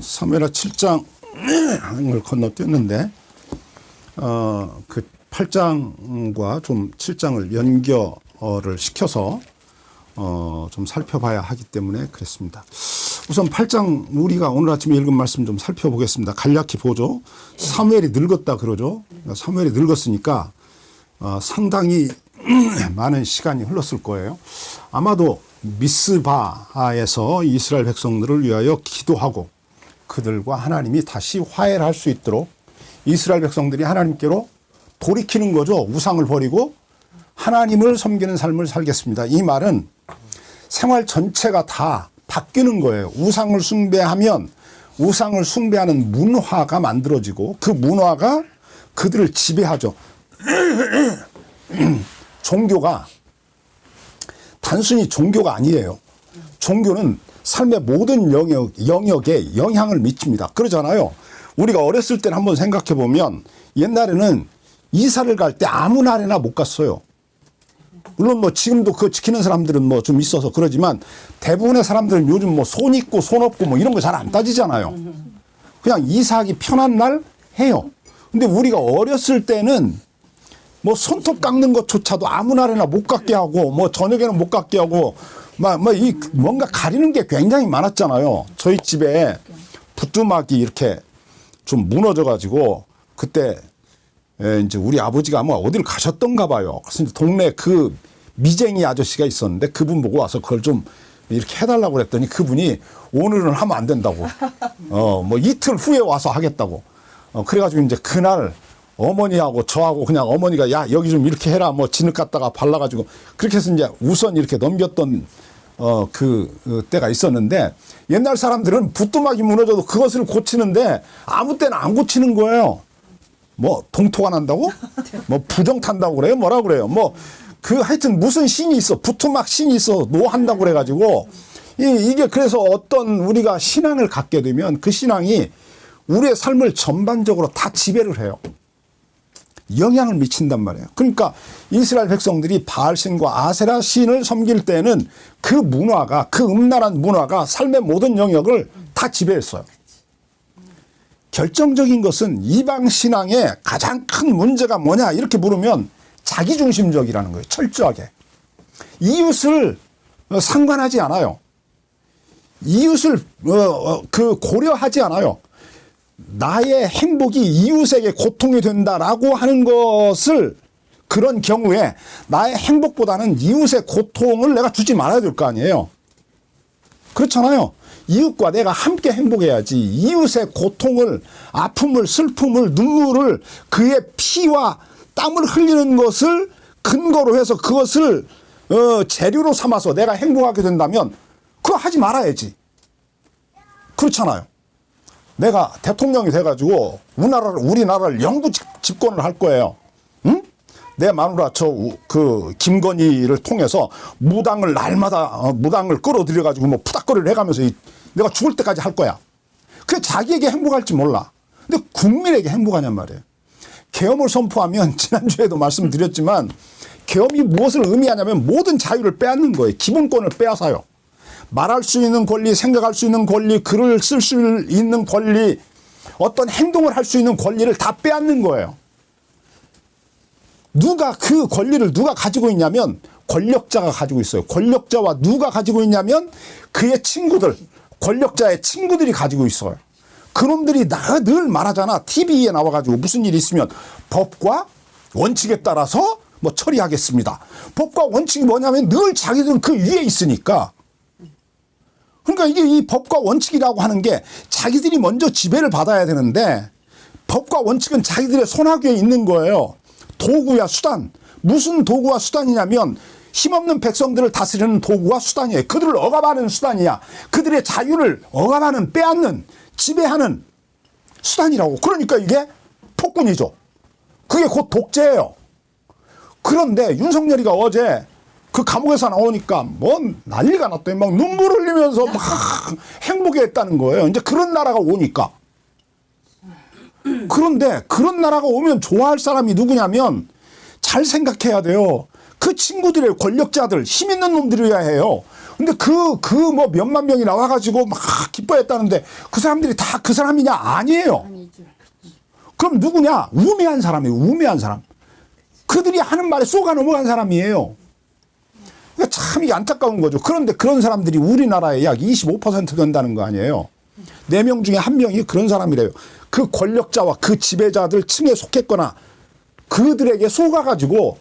사무엘하 7장을 건너뛰었는데 그 8장과 좀 7장을 연결을 시켜서 좀 살펴봐야 하기 때문에 그랬습니다. 우선 8장 우리가 오늘 아침에 읽은 말씀 좀 살펴보겠습니다. 간략히 보죠. 사무엘이 늙었다 그러죠. 사무엘이 늙었으니까 상당히 많은 시간이 흘렀을 거예요. 아마도 미스바에서 이스라엘 백성들을 위하여 기도하고 그들과 하나님이 다시 화해를 할 수 있도록 이스라엘 백성들이 하나님께로 돌이키는 거죠. 우상을 버리고 하나님을 섬기는 삶을 살겠습니다. 이 말은 생활 전체가 다 바뀌는 거예요. 우상을 숭배하면 우상을 숭배하는 문화가 만들어지고 그 문화가 그들을 지배하죠. 종교가 단순히 종교가 아니에요. 종교는 삶의 모든 영역에 영향을 미칩니다. 그러잖아요. 우리가 어렸을 때는 한번 생각해 보면 옛날에는 이사를 갈 때 아무 날에나 못 갔어요. 물론 뭐 지금도 그거 지키는 사람들은 뭐 좀 있어서 그러지만 대부분의 사람들은 요즘 뭐 손 있고 손 없고 뭐 이런 거 잘 안 따지잖아요. 그냥 이사하기 편한 날 해요. 근데 우리가 어렸을 때는 뭐 손톱 깎는 것조차도 아무 날에나 못 깎게 하고 뭐 저녁에는 못 깎게 하고 이 뭔가 가리는 게 굉장히 많았잖아요. 저희 집에 부뚜막이 이렇게 좀 무너져 가지고 그때 이제 우리 아버지가 아마 어디를 가셨던가 봐요. 그래서 이제 동네 그 미쟁이 아저씨가 있었는데 그분 보고 와서 그걸 좀 이렇게 해달라고 그랬더니 그분이 오늘은 하면 안 된다고. 뭐 이틀 후에 와서 하겠다고. 그래가지고 이제 그날 어머니하고 저하고 그냥 어머니가 야 여기 좀 이렇게 해라 뭐 진흙 갖다가 발라가지고 그렇게 해서 이제 우선 이렇게 넘겼던 그 때가 있었는데 옛날 사람들은 부뚜막이 무너져도 그것을 고치는데 아무 때나 안 고치는 거예요. 뭐 동토가 난다고? 뭐 부정 탄다고 그래요? 뭐라 그래요? 뭐 그 하여튼 무슨 신이 있어. 부뚜막 신이 있어. 노한다고 그래가지고 이게 그래서 어떤 우리가 신앙을 갖게 되면 그 신앙이 우리의 삶을 전반적으로 다 지배를 해요. 영향을 미친단 말이에요. 그러니까 이스라엘 백성들이 바알신과 아세라 신을 섬길 때는 그 문화가 그 음란한 문화가 삶의 모든 영역을 다 지배했어요. 결정적인 것은 이방 신앙의 가장 큰 문제가 뭐냐 이렇게 물으면 자기중심적이라는 거예요. 철저하게. 이웃을 상관하지 않아요. 이웃을 고려하지 않아요. 나의 행복이 이웃에게 고통이 된다라고 하는 것을 그런 경우에 나의 행복보다는 이웃의 고통을 내가 주지 말아야 될 거 아니에요. 그렇잖아요. 이웃과 내가 함께 행복해야지 이웃의 고통을 아픔을 슬픔을 눈물을 그의 피와 땀을 흘리는 것을 근거로 해서 그것을 재료로 삼아서 내가 행복하게 된다면 그거 하지 말아야지. 그렇잖아요. 내가 대통령이 돼가지고 우리나라를 영구 집권을 할 거예요. 응? 내 마누라 김건희를 통해서 무당을 날마다 무당을 끌어들여가지고 뭐 푸닥거리를 해가면서 내가 죽을 때까지 할 거야. 그게 자기에게 행복할지 몰라. 근데 국민에게 행복하냔 말이에요. 계엄을 선포하면 지난주에도 말씀드렸지만 계엄이 무엇을 의미하냐면 모든 자유를 빼앗는 거예요. 기본권을 빼앗아요. 말할 수 있는 권리, 생각할 수 있는 권리, 글을 쓸 수 있는 권리, 어떤 행동을 할 수 있는 권리를 다 빼앗는 거예요. 그 권리를 누가 가지고 있냐면 권력자가 가지고 있어요. 권력자와 누가 가지고 있냐면 그의 친구들, 권력자의 친구들이 가지고 있어요. 그놈들이 늘 말하잖아. TV에 나와가지고 무슨 일이 있으면 법과 원칙에 따라서 뭐 처리하겠습니다. 법과 원칙이 뭐냐면 늘 자기들은 그 위에 있으니까. 그러니까 이게 이 법과 원칙이라고 하는 게 자기들이 먼저 지배를 받아야 되는데 법과 원칙은 자기들의 손아귀에 있는 거예요. 도구야 수단. 무슨 도구와 수단이냐면 힘없는 백성들을 다스리는 도구와 수단이에요. 그들을 억압하는 수단이야. 그들의 자유를 억압하는 빼앗는 지배하는 수단이라고. 그러니까 이게 폭군이죠. 그게 곧 독재예요. 그런데 윤석열이가 어제 그 감옥에서 나오니까 뭔 난리가 났더니 막 눈물 흘리면서 막 행복해했다는 거예요. 이제 그런 나라가 오니까. 그런데 그런 나라가 오면 좋아할 사람이 누구냐면 잘 생각해야 돼요. 그 친구들의 권력자들 힘 있는 놈들이어야 해요. 근데 뭐 몇만 명이 나와가지고 막 기뻐했다는데 그 사람들이 다 그 사람이냐? 아니에요. 그럼 누구냐? 우매한 사람이에요. 우매한 사람. 그들이 하는 말에 쏘가 넘어간 사람이에요. 그러니까 참 이게 안타까운 거죠. 그런데 그런 사람들이 우리나라에 약 25% 된다는 거 아니에요. 4명 중에 1명이 그런 사람이래요. 그 권력자와 그 지배자들 층에 속했거나 그들에게 속아가지고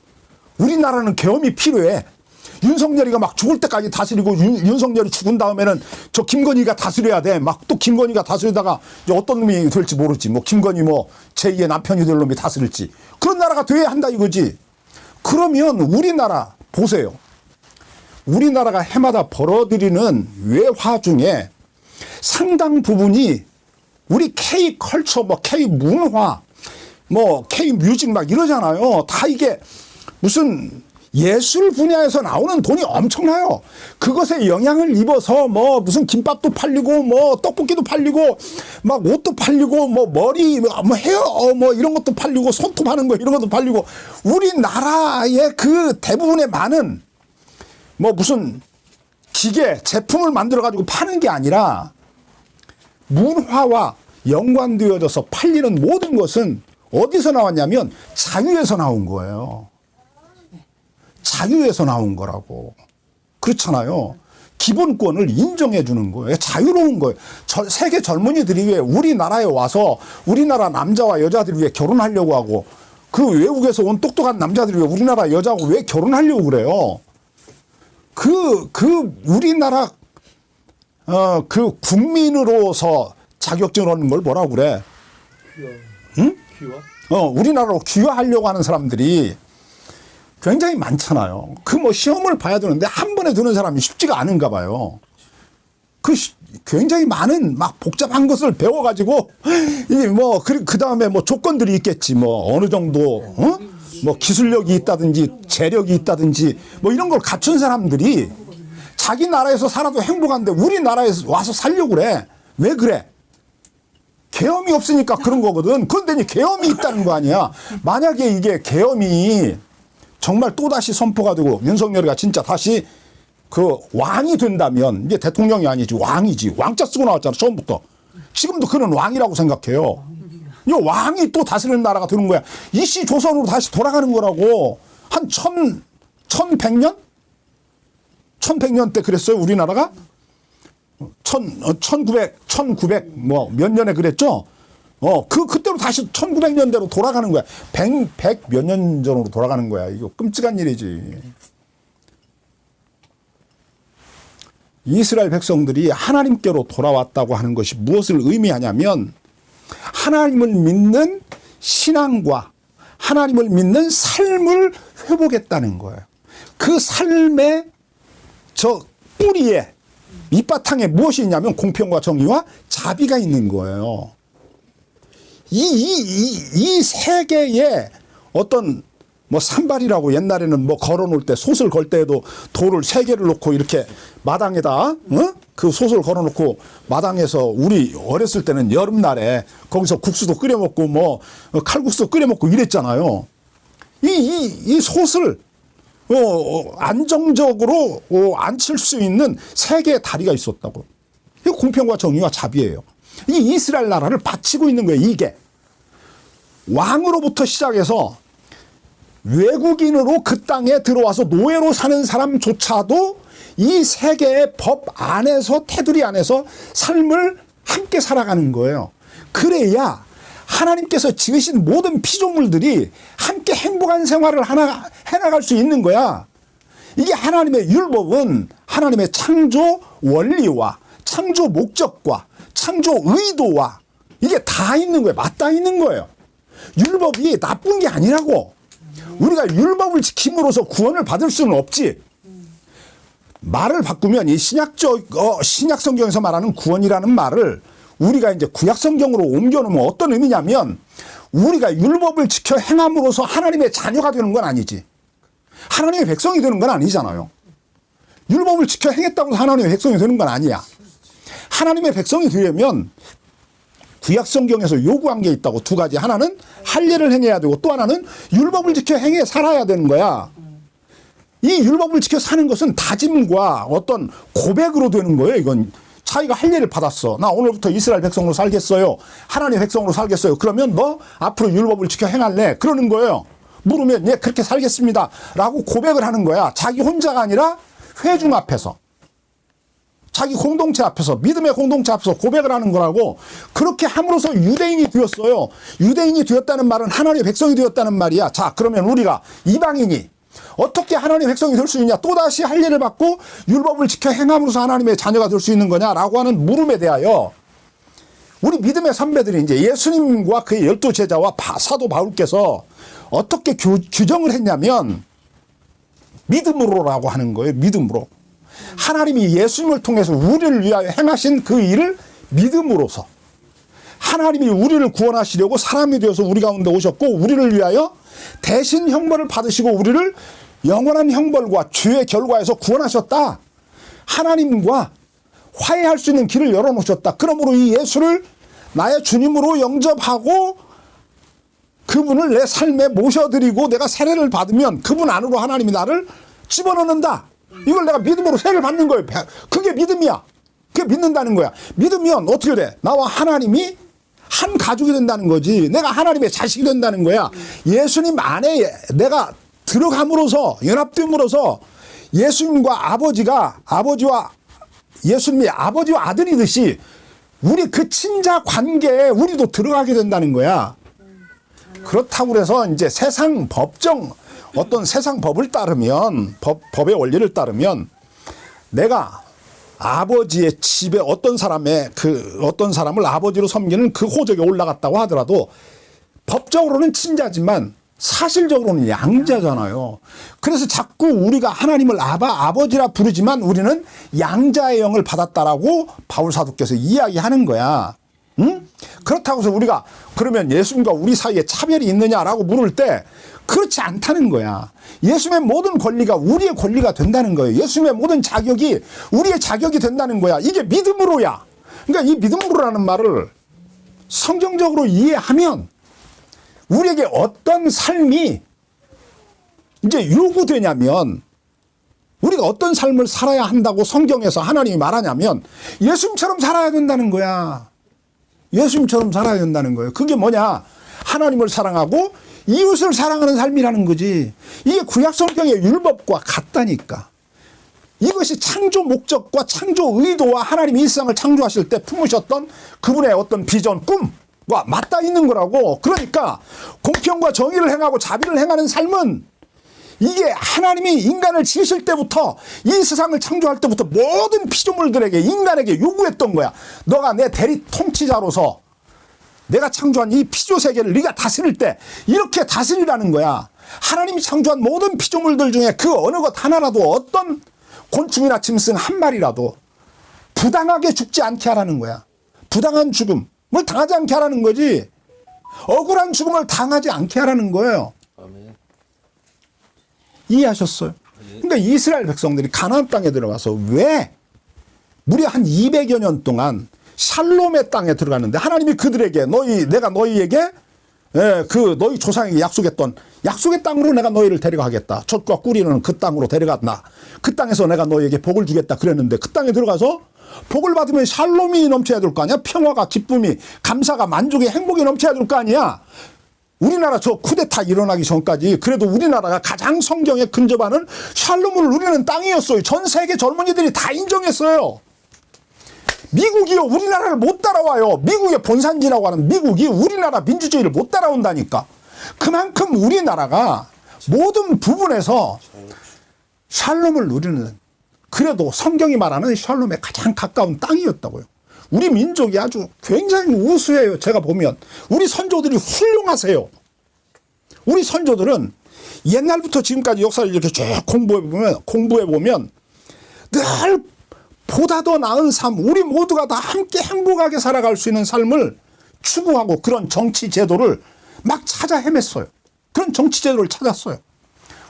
우리나라는 계엄이 필요해. 윤석열이가 막 죽을 때까지 다스리고 윤석열이 죽은 다음에는 저 김건희가 다스려야 돼. 막 또 김건희가 다스리다가 이제 어떤 놈이 될지 모르지. 뭐 김건희 뭐 제2의 남편이 될 놈이 다스릴지. 그런 나라가 돼야 한다 이거지. 그러면 우리나라 보세요. 우리나라가 해마다 벌어들이는 외화 중에 상당 부분이 우리 K컬처, 뭐 K문화, 뭐 K뮤직 막 이러잖아요. 다 이게 무슨 예술 분야에서 나오는 돈이 엄청나요. 그것에 영향을 입어서 뭐 무슨 김밥도 팔리고 뭐 떡볶이도 팔리고 막 옷도 팔리고 뭐 머리 뭐 헤어 뭐 이런 것도 팔리고 손톱 하는 거 이런 것도 팔리고 우리나라의 그 대부분의 많은 뭐 무슨 기계 제품을 만들어 가지고 파는 게 아니라 문화와 연관되어져서 팔리는 모든 것은 어디서 나왔냐면 자유에서 나온 거예요. 자유에서 나온 거라고. 그렇잖아요. 기본권을 인정해 주는 거예요. 자유로운 거예요. 세계 젊은이들이 왜 우리나라에 와서 우리나라 남자와 여자들이 왜 결혼하려고 하고 그 외국에서 온 똑똑한 남자들이 왜 우리나라 여자하고 왜 결혼하려고 그래요. 우리나라 그 국민으로서 자격증을 얻는 걸 뭐라고 그래? 응? 귀화? 우리나라로 귀화하려고 하는 사람들이 굉장히 많잖아요. 그 뭐 시험을 봐야 되는데 한 번에 드는 사람이 쉽지가 않은가 봐요. 굉장히 많은 막 복잡한 것을 배워가지고 이게 뭐 그 다음에 뭐 조건들이 있겠지. 뭐 어느 정도 뭐 기술력이 있다든지 재력이 있다든지 뭐 이런 걸 갖춘 사람들이 자기 나라에서 살아도 행복한데 우리나라에 와서 살려고 그래. 왜 그래? 계엄이 없으니까 그런 거거든. 그런데 계엄이 있다는 거 아니야. 만약에 이게 계엄이 정말 또다시 선포가 되고 윤석열이가 진짜 다시 그 왕이 된다면 이게 대통령이 아니지 왕이지. 왕자 쓰고 나왔잖아 처음부터. 지금도 그는 왕이라고 생각해요. 이 왕이 또 다스리는 나라가 되는 거야. 이씨 조선으로 다시 돌아가는 거라고. 한 1100년? 1100년 때 그랬어요 우리나라가? 1900 뭐 몇 년에 그랬죠? 그때로 다시 1900년대로 돌아가는 거야. 100 몇 년 전으로 돌아가는 거야. 이거 끔찍한 일이지. 이스라엘 백성들이 하나님께로 돌아왔다고 하는 것이 무엇을 의미하냐면 하나님을 믿는 신앙과 하나님을 믿는 삶을 회복했다는 거예요. 그 삶의 저 뿌리에 밑바탕에 무엇이 있냐면 공평과 정의와 자비가 있는 거예요. 이 세계에 어떤 뭐 산발이라고 옛날에는 뭐 걸어놓을 때 솥을 걸 때에도 돌을 3개를 놓고 이렇게 마당에다 그 솥을 걸어놓고 마당에서 우리 어렸을 때는 여름날에 거기서 국수도 끓여 먹고 뭐 칼국수 끓여 먹고 이랬잖아요. 이 솥을 안정적으로 앉힐 수 있는 3개의 다리가 있었다고. 이게 공평과 정의와 자비예요. 이 이스라엘 나라를 바치고 있는 거예요. 이게 왕으로부터 시작해서 외국인으로 그 땅에 들어와서 노예로 사는 사람조차도 이 세계의 법 안에서 테두리 안에서 삶을 함께 살아가는 거예요. 그래야 하나님께서 지으신 모든 피조물들이 함께 행복한 생활을 해나갈 수 있는 거야. 이게 하나님의 율법은 하나님의 창조 원리와 창조 목적과 창조 의도와 이게 다 있는 거예요. 맞닿아 있는 거예요. 율법이 나쁜 게 아니라고. 우리가 율법을 지킴으로써 구원을 받을 수는 없지. 말을 바꾸면 이 신약 성경에서 말하는 구원이라는 말을 우리가 이제 구약 성경으로 옮겨놓으면 어떤 의미냐면 우리가 율법을 지켜 행함으로써 하나님의 자녀가 되는 건 아니지. 하나님의 백성이 되는 건 아니잖아요. 율법을 지켜 행했다고 해서 하나님의 백성이 되는 건 아니야. 하나님의 백성이 되려면 구약 성경에서 요구한 게 있다고 2가지. 하나는 할례를 행해야 되고 또 하나는 율법을 지켜 행해 살아야 되는 거야. 이 율법을 지켜 사는 것은 다짐과 어떤 고백으로 되는 거예요. 이건 자기가 할 일을 받았어. 나 오늘부터 이스라엘 백성으로 살겠어요. 하나님의 백성으로 살겠어요. 그러면 너 앞으로 율법을 지켜 행할래? 그러는 거예요. 물으면 예 그렇게 살겠습니다 라고 고백을 하는 거야. 자기 혼자가 아니라 회중 앞에서, 자기 공동체 앞에서, 믿음의 공동체 앞에서 고백을 하는 거라고. 그렇게 함으로써 유대인이 되었어요. 유대인이 되었다는 말은 하나님의 백성이 되었다는 말이야. 자, 그러면 우리가 이방인이 어떻게 하나님의 백성이 될 수 있냐, 또다시 할 일을 받고 율법을 지켜 행함으로써 하나님의 자녀가 될 수 있는 거냐라고 하는 물음에 대하여 우리 믿음의 선배들이 이제 예수님과 그의 12제자와 사도 바울께서 어떻게 규정을 했냐면 믿음으로라고 하는 거예요. 믿음으로. 하나님이 예수님을 통해서 우리를 위하여 행하신 그 일을 믿음으로서, 하나님이 우리를 구원하시려고 사람이 되어서 우리 가운데 오셨고 우리를 위하여 대신 형벌을 받으시고 우리를 영원한 형벌과 죄의 결과에서 구원하셨다. 하나님과 화해할 수 있는 길을 열어놓으셨다. 그러므로 이 예수를 나의 주님으로 영접하고 그분을 내 삶에 모셔드리고 내가 세례를 받으면 그분 안으로 하나님이 나를 집어넣는다. 이걸 내가 믿음으로 세례를 받는 거예요. 그게 믿음이야. 그게 믿는다는 거야. 믿으면 어떻게 돼? 나와 하나님이 한 가족이 된다는 거지. 내가 하나님의 자식이 된다는 거야. 예수님 안에 내가 들어감으로써, 연합됨으로써 예수님과 아버지와 예수님이 아버지와 아들이듯이 우리 그 친자 관계에 우리도 들어가게 된다는 거야. 그렇다고 그래서 이제 세상 법정, 어떤 세상 법을 따르면, 법의 원리를 따르면 내가 아버지의 집에 어떤 사람을 아버지로 섬기는 그 호적에 올라갔다고 하더라도 법적으로는 친자지만 사실적으로는 양자잖아요. 그래서 자꾸 우리가 하나님을 아버지라 부르지만 우리는 양자의 영을 받았다라고 바울 사도께서 이야기하는 거야. 응? 그렇다고 해서 우리가 그러면 예수님과 우리 사이에 차별이 있느냐라고 물을 때 그렇지 않다는 거야. 예수님의 모든 권리가 우리의 권리가 된다는 거예요. 예수님의 모든 자격이 우리의 자격이 된다는 거야. 이게 믿음으로야. 그러니까 이 믿음으로라는 말을 성경적으로 이해하면 우리에게 어떤 삶이 이제 요구되냐면, 우리가 어떤 삶을 살아야 한다고 성경에서 하나님이 말하냐면 예수님처럼 살아야 된다는 거야. 예수님처럼 살아야 된다는 거예요. 그게 뭐냐? 하나님을 사랑하고 이웃을 사랑하는 삶이라는 거지. 이게 구약 성경의 율법과 같다니까. 이것이 창조 목적과 창조 의도와 하나님이 일상을 창조하실 때 품으셨던 그분의 어떤 비전, 꿈과 맞닿아 있는 거라고. 그러니까 공평과 정의를 행하고 자비를 행하는 삶은 이게 하나님이 인간을 지으실 때부터, 이 세상을 창조할 때부터 모든 피조물들에게, 인간에게 요구했던 거야. 너가 내 대리 통치자로서 내가 창조한 이 피조 세계를 네가 다스릴 때 이렇게 다스리라는 거야. 하나님이 창조한 모든 피조물들 중에 그 어느 것 하나라도, 어떤 곤충이나 짐승 한 마리라도 부당하게 죽지 않게 하라는 거야. 부당한 죽음을 당하지 않게 하라는 거지. 억울한 죽음을 당하지 않게 하라는 거예요. 아멘. 이해하셨어요? 그러니까 이스라엘 백성들이 가나안 땅에 들어가서 왜 무려 한 200여 년 동안 샬롬의 땅에 들어갔는데 하나님이 그들에게 내가 너희에게 너희 조상에게 약속했던 약속의 땅으로 내가 너희를 데려가겠다. 젖과 꿀이는 그 땅으로 데려갔나. 그 땅에서 내가 너희에게 복을 주겠다 그랬는데 그 땅에 들어가서 복을 받으면 샬롬이 넘쳐야 될 거 아니야. 평화가, 기쁨이, 감사가, 만족이, 행복이 넘쳐야 될 거 아니야. 우리나라 저 쿠데타 일어나기 전까지 그래도 우리나라가 가장 성경에 근접하는 샬롬을 누리는 땅이었어요. 전 세계 젊은이들이 다 인정했어요. 미국이요, 우리나라를 못 따라와요. 미국의 본산지라고 하는 미국이 우리나라 민주주의를 못 따라온다니까. 그만큼 우리나라가 모든 부분에서 샬롬을 누리는, 그래도 성경이 말하는 샬롬에 가장 가까운 땅이었다고요. 우리 민족이 아주 굉장히 우수해요. 제가 보면 우리 선조들이 훌륭하세요. 우리 선조들은 옛날부터 지금까지 역사를 이렇게 쭉 공부해 보면 늘 보다 더 나은 삶, 우리 모두가 다 함께 행복하게 살아갈 수 있는 삶을 추구하고 그런 정치 제도를 막 찾아 헤맸어요. 그런 정치 제도를 찾았어요.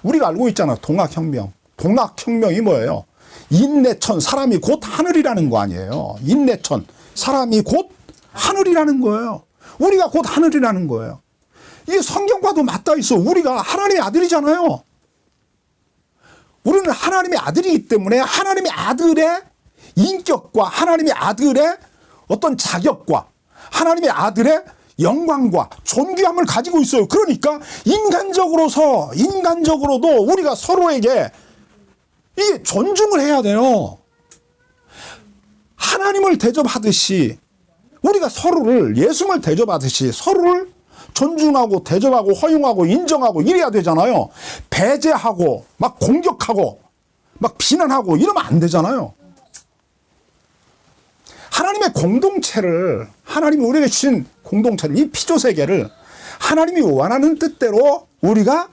우리가 알고 있잖아. 동학혁명. 동학혁명이 뭐예요? 인내천, 사람이 곧 하늘이라는 거 아니에요. 인내천, 사람이 곧 하늘이라는 거예요. 우리가 곧 하늘이라는 거예요. 이게 성경과도 맞닿아 있어. 우리가 하나님의 아들이잖아요. 우리는 하나님의 아들이기 때문에 하나님의 아들의 인격과 하나님의 아들의 어떤 자격과 하나님의 아들의 영광과 존귀함을 가지고 있어요. 그러니까 인간적으로도 우리가 서로에게 이게 존중을 해야 돼요. 하나님을 대접하듯이 우리가 서로를 예수님을 대접하듯이 서로를 존중하고 대접하고 허용하고 인정하고 이래야 되잖아요. 배제하고 막 공격하고 막 비난하고 이러면 안 되잖아요. 하나님의 공동체를 하나님이 우리에게 주신 공동체를 이 피조세계를 하나님이 원하는 뜻대로 우리가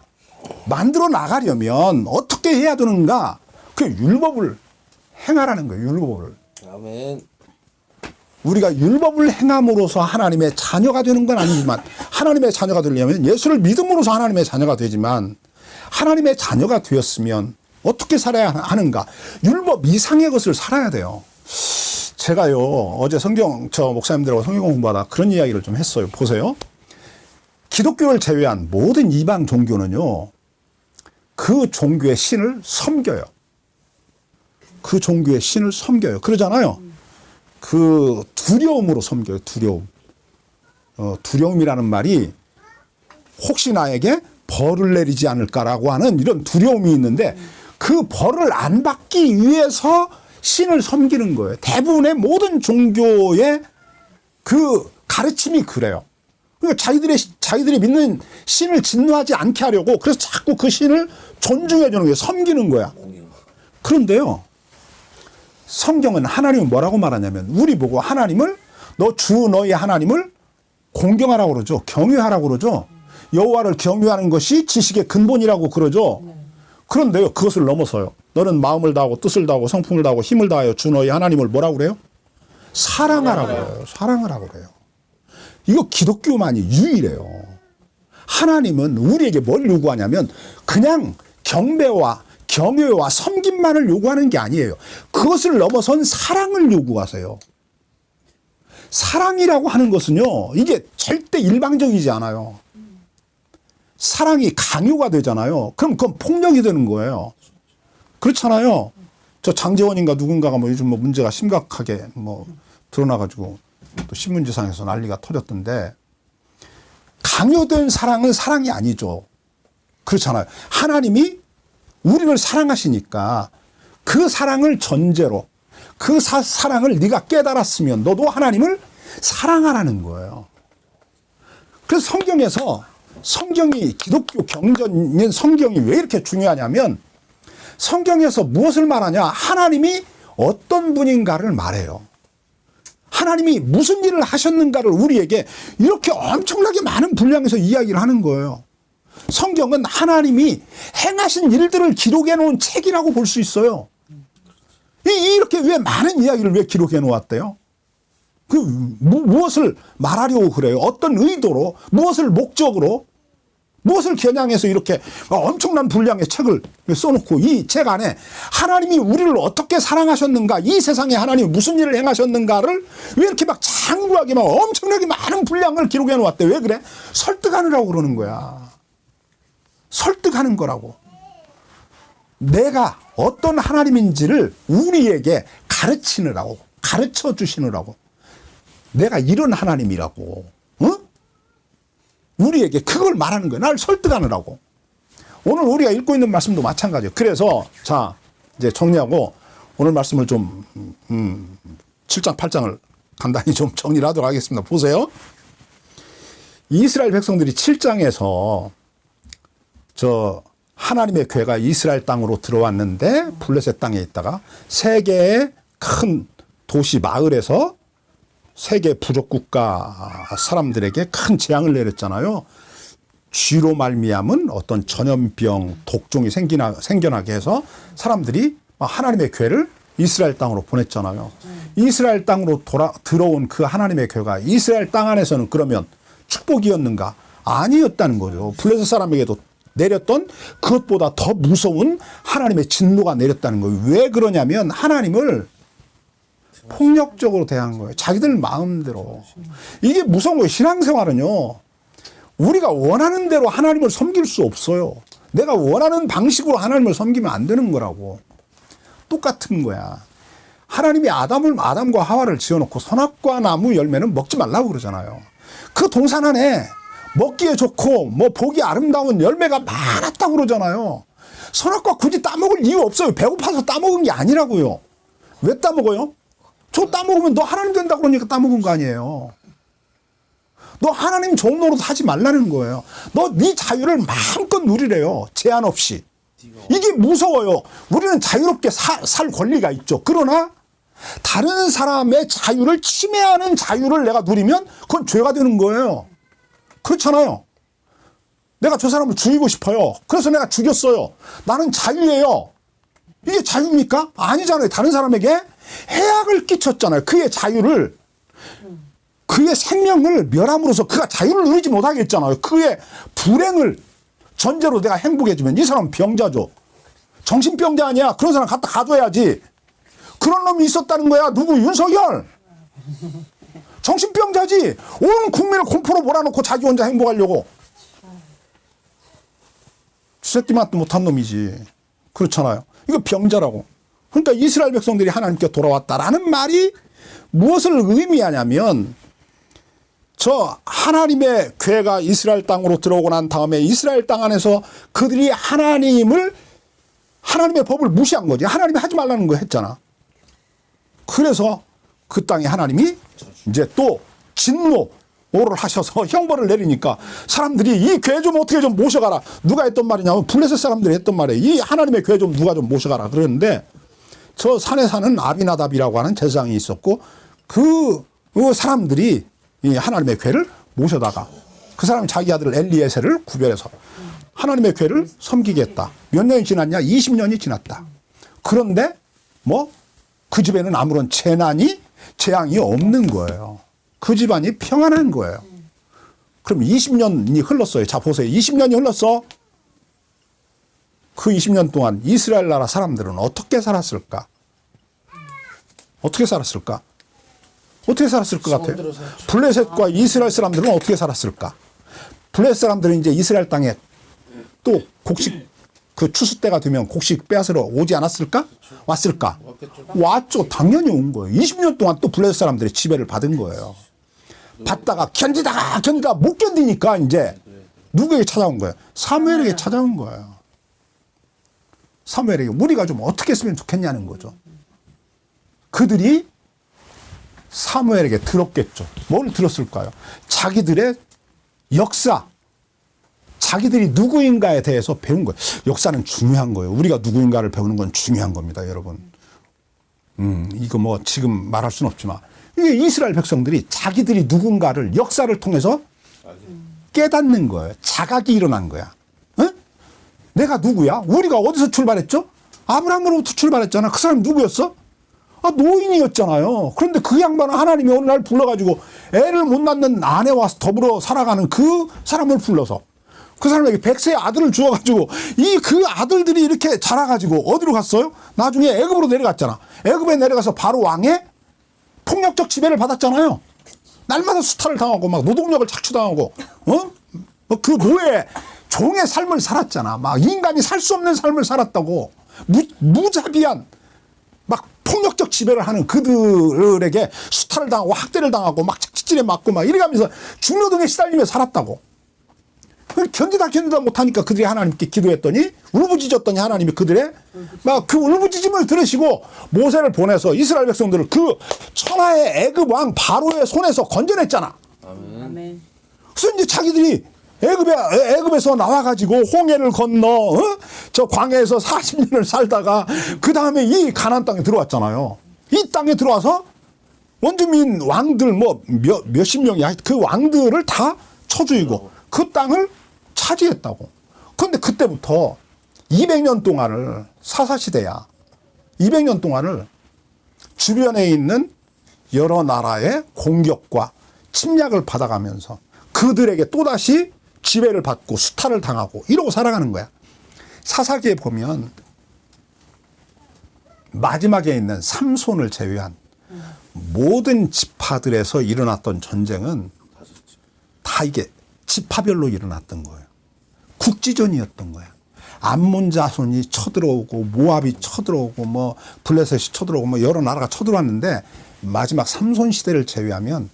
만들어 나가려면 어떻게 해야 되는가? 그 율법을 행하라는 거예요. 율법을. 아멘. 우리가 율법을 행함으로써 하나님의 자녀가 되는 건 아니지만 하나님의 자녀가 되려면 예수를 믿음으로써 하나님의 자녀가 되지만 하나님의 자녀가 되었으면 어떻게 살아야 하는가? 율법 이상의 것을 살아야 돼요. 제가요 어제 저 목사님들하고 성경 공부하다 그런 이야기를 좀 했어요. 보세요. 기독교를 제외한 모든 이방 종교는요 그 종교의 신을 섬겨요. 그 종교의 신을 섬겨요. 그러잖아요. 그 두려움으로 섬겨요. 두려움. 두려움이라는 말이 혹시 나에게 벌을 내리지 않을까라고 하는 이런 두려움이 있는데 그 벌을 안 받기 위해서 신을 섬기는 거예요. 대부분의 모든 종교의 그 가르침이 그래요. 그러니까 자기들이 믿는 신을 진노하지 않게 하려고 그래서 자꾸 그 신을 존중해 주는 거예요. 섬기는 거야. 그런데요. 성경은 하나님은 뭐라고 말하냐면 우리 보고 하나님을 너의 하나님을 공경하라고 그러죠. 경외하라고 그러죠. 여호와를 경외하는 것이 지식의 근본이라고 그러죠. 그런데요. 그것을 넘어서요. 너는 마음을 다하고 뜻을 다하고 성품을 다하고 힘을 다하여 주 너의 하나님을 뭐라고 그래요? 사랑하라고 그래요. 사랑하라고 그래요. 이거 기독교만이 유일해요. 하나님은 우리에게 뭘 요구하냐면 그냥 경배와 경외와 섬김만을 요구하는 게 아니에요. 그것을 넘어선 사랑을 요구하세요. 사랑이라고 하는 것은요. 이게 절대 일방적이지 않아요. 사랑이 강요가 되잖아요. 그럼 그건 폭력이 되는 거예요. 그렇잖아요. 저 장재원인가 누군가가 요즘 문제가 심각하게 드러나가지고 또 신문지상에서 난리가 터졌던데 강요된 사랑은 사랑이 아니죠. 그렇잖아요. 하나님이 우리를 사랑하시니까 그 사랑을 전제로 그 사랑을 네가 깨달았으면 너도 하나님을 사랑하라는 거예요. 그래서 성경이 기독교 경전인 성경이 왜 이렇게 중요하냐면 성경에서 무엇을 말하냐? 하나님이 어떤 분인가를 말해요. 하나님이 무슨 일을 하셨는가를 우리에게 이렇게 엄청나게 많은 분량에서 이야기를 하는 거예요. 성경은 하나님이 행하신 일들을 기록해 놓은 책이라고 볼 수 있어요. 이렇게 왜 많은 이야기를 왜 기록해 놓았대요? 무엇을 말하려고 그래요? 어떤 의도로, 무엇을 목적으로, 무엇을 겨냥해서 이렇게 엄청난 분량의 책을 써놓고 이 책 안에 하나님이 우리를 어떻게 사랑하셨는가, 이 세상에 하나님이 무슨 일을 행하셨는가를 왜 이렇게 막 장구하게 막 엄청나게 많은 분량을 기록해 놓았대. 왜 그래? 설득하느라고 그러는 거야. 설득하는 거라고. 내가 어떤 하나님인지를 우리에게 가르치느라고, 가르쳐 주시느라고. 내가 이런 하나님이라고. 우리에게 그걸 말하는 거예요. 나를 설득하느라고. 오늘 우리가 읽고 있는 말씀도 마찬가지예요. 그래서 자 이제 정리하고 오늘 말씀을 좀 7장 8장을 간단히 좀 정리를 하도록 하겠습니다. 보세요. 이스라엘 백성들이 7장에서 저 하나님의 괴가 이스라엘 땅으로 들어왔는데 블레셋 땅에 있다가 세 개의 큰 도시 마을에서 세 개 부족 국가 사람들에게 큰 재앙을 내렸잖아요. 쥐로 말미암은 어떤 전염병, 독종이 생겨나게 해서 사람들이 하나님의 괴를 이스라엘 땅으로 보냈잖아요. 이스라엘 땅으로 들어온 그 하나님의 괴가 이스라엘 땅 안에서는 그러면 축복이었는가? 아니었다는 거죠. 블레셋 사람에게도 내렸던 그것보다 더 무서운 하나님의 진노가 내렸다는 거예요. 왜 그러냐면 하나님을 폭력적으로 대한 거예요. 자기들 마음대로. 이게 무서운 거예요. 신앙생활은요. 우리가 원하는 대로 하나님을 섬길 수 없어요. 내가 원하는 방식으로 하나님을 섬기면 안 되는 거라고. 똑같은 거야. 하나님이 아담과 하와를 지어놓고 선악과 나무 열매는 먹지 말라고 그러잖아요. 그 동산 안에 먹기에 좋고 뭐 보기 아름다운 열매가 많았다고 그러잖아요. 선악과 굳이 따먹을 이유 없어요. 배고파서 따먹은 게 아니라고요. 왜 따먹어요? 저 따먹으면 너 하나님 된다 그러니까 따먹은 거 아니에요. 너 하나님 좋은 노릇 하지 말라는 거예요. 너 네 자유를 마음껏 누리래요. 제한 없이. 이게 무서워요. 우리는 자유롭게 살 권리가 있죠. 그러나 다른 사람의 자유를 침해하는 자유를 내가 누리면 그건 죄가 되는 거예요. 그렇잖아요. 내가 저 사람을 죽이고 싶어요. 그래서 내가 죽였어요. 나는 자유예요. 이게 자유입니까? 아니잖아요. 다른 사람에게 해악을 끼쳤잖아요. 그의 자유를, 그의 생명을 멸함으로써 그가 자유를 누리지 못하게 했잖아요. 그의 불행을 전제로 내가 행복해지면 이 사람은 병자죠. 정신병자 아니야. 그런 사람 갖다 가둬야지. 그런 놈이 있었다는 거야. 누구? 윤석열. 정신병자지. 온 국민을 공포로 몰아넣고 자기 혼자 행복하려고. 주새끼만도 못한 놈이지. 그렇잖아요. 이거 병자라고. 그러니까 이스라엘 백성들이 하나님께 돌아왔다라는 말이 무엇을 의미하냐면 저 하나님의 괴가 이스라엘 땅으로 들어오고 난 다음에 이스라엘 땅 안에서 그들이 하나님의 법을 무시한 거지. 하나님이 하지 말라는 거 했잖아. 그래서 그 땅에 하나님이 이제 또 진노를 하셔서 형벌을 내리니까 사람들이 이 괴 좀 어떻게 좀 모셔가라. 누가 했던 말이냐면 블레셋 사람들이 했던 말이에요. 이 하나님의 괴 좀 누가 좀 모셔가라. 그러는데 저 산에 사는 아비나답이라고 하는 제사장이 있었고 그 사람들이 이 하나님의 괴를 모셔다가 그 사람이 자기 아들 엘리에셀을 구별해서 하나님의 괴를 섬기게 했다. 몇 년이 지났냐? 20년이 지났다. 그런데 뭐 그 집에는 아무런 재앙이 없는 거예요. 그 집안이 평안한 거예요. 그럼 20년이 흘렀어요. 자 보세요. 20년이 흘렀어. 그 20년 동안 이스라엘 나라 사람들은 어떻게 살았을까? 어떻게 살았을까? 어떻게 살았을 것 같아요? 블레셋과 이스라엘 사람들은 어떻게 살았을까? 블레셋 사람들은 이제 이스라엘 땅에 또 곡식 그 추수 때가 되면 곡식 빼앗으러 오지 않았을까? 왔을까? 왔죠. 당연히 온 거예요. 20년 동안 또 블레셋 사람들이 지배를 받은 거예요. 받다가 견디다가 못 견디니까 이제 누구에게 찾아온 거예요? 사무엘에게 찾아온 거예요. 사무엘에게 우리가 좀 어떻게 했으면 좋겠냐는 거죠. 그들이 사무엘에게 들었겠죠. 뭘 들었을까요? 자기들의 역사, 자기들이 누구인가에 대해서 배운 거예요. 역사는 중요한 거예요. 우리가 누구인가를 배우는 건 중요한 겁니다, 여러분. 이거 뭐 지금 말할 수는 없지만 이게 이스라엘 백성들이 자기들이 누군가를 역사를 통해서 깨닫는 거예요. 자각이 일어난 거야. 어? 내가 누구야? 우리가 어디서 출발했죠? 아브라함으로부터 출발했잖아. 그 사람이 누구였어? 노인이었잖아요. 그런데 그 양반은 하나님이 어느 날 불러가지고 애를 못 낳는 아내와 더불어 살아가는 그 사람을 불러서 그 사람에게 100세의 아들을 주어가지고 그 아들들이 이렇게 자라가지고 어디로 갔어요? 나중에 애굽으로 내려갔잖아. 애굽에 내려가서 바로 왕의 폭력적 지배를 받았잖아요. 날마다 수탈을 당하고 막 노동력을 착취당하고 그 노예 종의 삶을 살았잖아. 막 인간이 살 수 없는 삶을 살았다고. 무자비한 막 폭력적 지배를 하는 그들에게 수탈을 당하고 학대를 당하고 막 착취질에 맞고 막 이래가면서 중노동에 시달리며 살았다고. 견디다 못하니까 그들이 하나님께 기도했더니 울부짖었더니 하나님이 그들의 막 그 울부짖음을 들으시고 모세를 보내서 이스라엘 백성들을 그 천하의 애굽 왕 바로의 손에서 건져냈잖아. 아멘. 그래서 이제 자기들이 애굽에서 나와가지고 홍해를 건너 저 광야에서 40년을 살다가 그 다음에 이 가나안 땅에 들어왔잖아요. 이 땅에 들어와서 원주민 왕들 뭐 몇십 명이 그 왕들을 다 쳐주이고 그 땅을 차지했다고. 그런데 그때부터 200년 동안을 사사시대야. 200년 동안을 주변에 있는 여러 나라의 공격과 침략을 받아가면서 그들에게 또다시 지배를 받고 수탈을 당하고 이러고 살아가는 거야. 사사기에 보면 마지막에 있는 삼손을 제외한 모든 지파들에서 일어났던 전쟁은 다 이게 지파별로 일어났던 거예요. 국지전이었던 거야. 암몬 자손이 쳐들어오고 모압이 쳐들어오고 뭐 블레셋이 쳐들어오고 뭐 여러 나라가 쳐들어왔는데 마지막 삼손 시대를 제외하면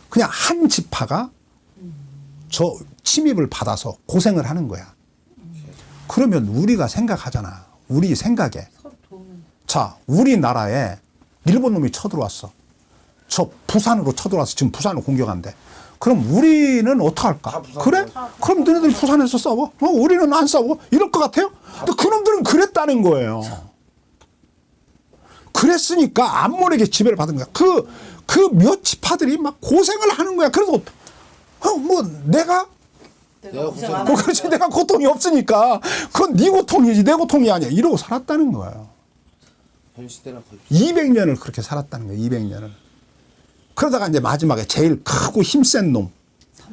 그냥 한 지파가 저 침입을 받아서 고생을 하는 거야. 그러면 우리가 생각하잖아. 우리 생각에 자, 우리나라에 일본 놈이 쳐들어왔어. 저 부산으로 쳐들어와서 지금 부산을 공격한대. 그럼 우리는 어떡할까? 그래? 그럼 너네들 부산에서 싸워? 우리는 안 싸워? 이럴 것 같아요? 근데 그놈들은 그랬다는 거예요. 그랬으니까 암몬에게 지배를 받은 거야. 그 몇 지파들이 막 고생을 하는 거야. 그래서 뭐 내가 그렇지, 내가 고통이 없으니까 그건 네 고통이지 내 고통이 아니야. 이러고 살았다는 거예요. 200년을 그렇게 살았다는 거예요. 200년을. 그러다가 이제 마지막에 제일 크고 힘센 놈,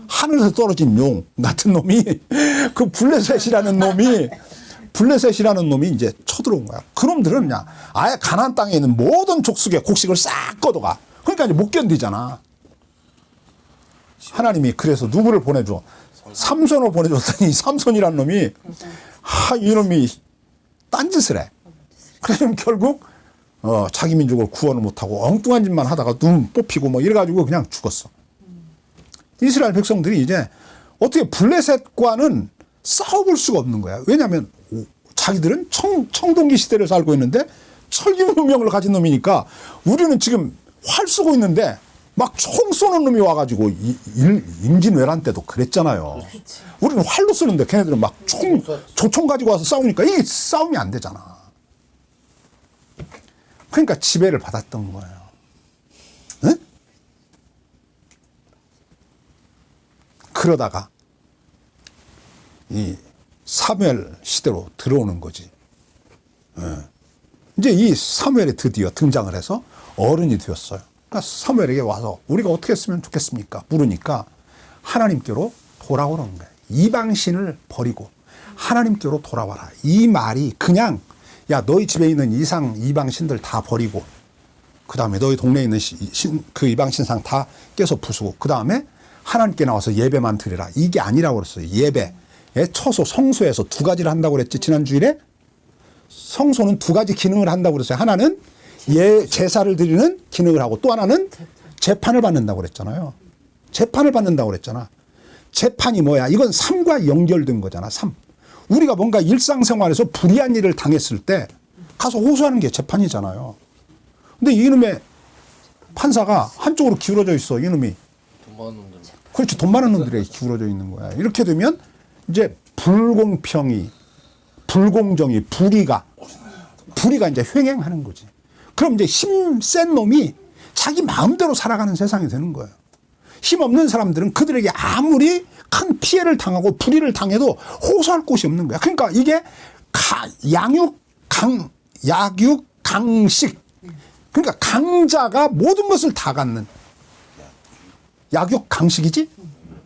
하늘에서 떨어진 용 같은 놈이 그 블레셋이라는 놈이 이제 쳐들어온 거야. 그놈들은 그냥 아예 가나안 땅에 있는 모든 족속의 곡식을 싹 걷어가. 그러니까 이제 못 견디잖아. 하나님이 그래서 누구를 보내줘? 삼손을 보내줬더니 삼손이라는 놈이 이놈이 딴짓을 해. 그래서 결국 자기 민족을 구원을 못하고 엉뚱한 짓만 하다가 눈 뽑히고 뭐 이래가지고 그냥 죽었어. 이스라엘 백성들이 이제 어떻게 블레셋과는 싸워볼 수가 없는 거야. 왜냐하면 자기들은 청동기 시대를 살고 있는데 철기 문명을 가진 놈이니까 우리는 지금 활 쏘고 있는데 막 총 쏘는 놈이 와가지고 임진왜란 때도 그랬잖아요. 우리는 활로 쏘는데 걔네들은 막 조총 가지고 와서 싸우니까 이게 싸움이 안 되잖아. 그러니까 지배를 받았던 거예요. 응? 그러다가 이 사무엘 시대로 들어오는 거지. 이제 이 사무엘이 드디어 등장을 해서 어른이 되었어요. 그러니까 사무엘에게 와서 우리가 어떻게 했으면 좋겠습니까? 물으니까 하나님께로 돌아오라는 거예요. 이방신을 버리고 하나님께로 돌아와라. 이 말이 그냥 야, 너희 집에 있는 이방신들 다 버리고 그 다음에 너희 동네에 있는 그 이방신상 다 깨서 부수고 그 다음에 하나님께 나와서 예배만 드리라. 이게 아니라고 그랬어요. 예배. 처소 성소에서 두 가지를 한다고 그랬지. 지난 주일에 성소는 두 가지 기능을 한다고 그랬어요. 하나는 제사를 드리는 기능을 하고 또 하나는 재판을 받는다고 그랬잖아요. 재판을 받는다고 그랬잖아. 재판이 뭐야? 이건 삶과 연결된 거잖아. 삶. 우리가 뭔가 일상생활에서 불의한 일을 당했을 때 가서 호소하는 게 재판이잖아요. 근데 이놈의 판사가 한쪽으로 기울어져 있어. 이놈이. 돈 많은 놈들. 그렇지. 돈 많은 놈들에게 기울어져 있는 거야. 이렇게 되면 이제 불공평이, 불공정이, 불의가 이제 횡행하는 거지. 그럼 이제 힘센 놈이 자기 마음대로 살아가는 세상이 되는 거예요. 힘없는 사람들은 그들에게 아무리 큰 피해를 당하고 불의를 당해도 호소할 곳이 없는 거야. 그러니까 이게 약육강식. 그러니까 강자가 모든 것을 다 갖는 약육강식이지?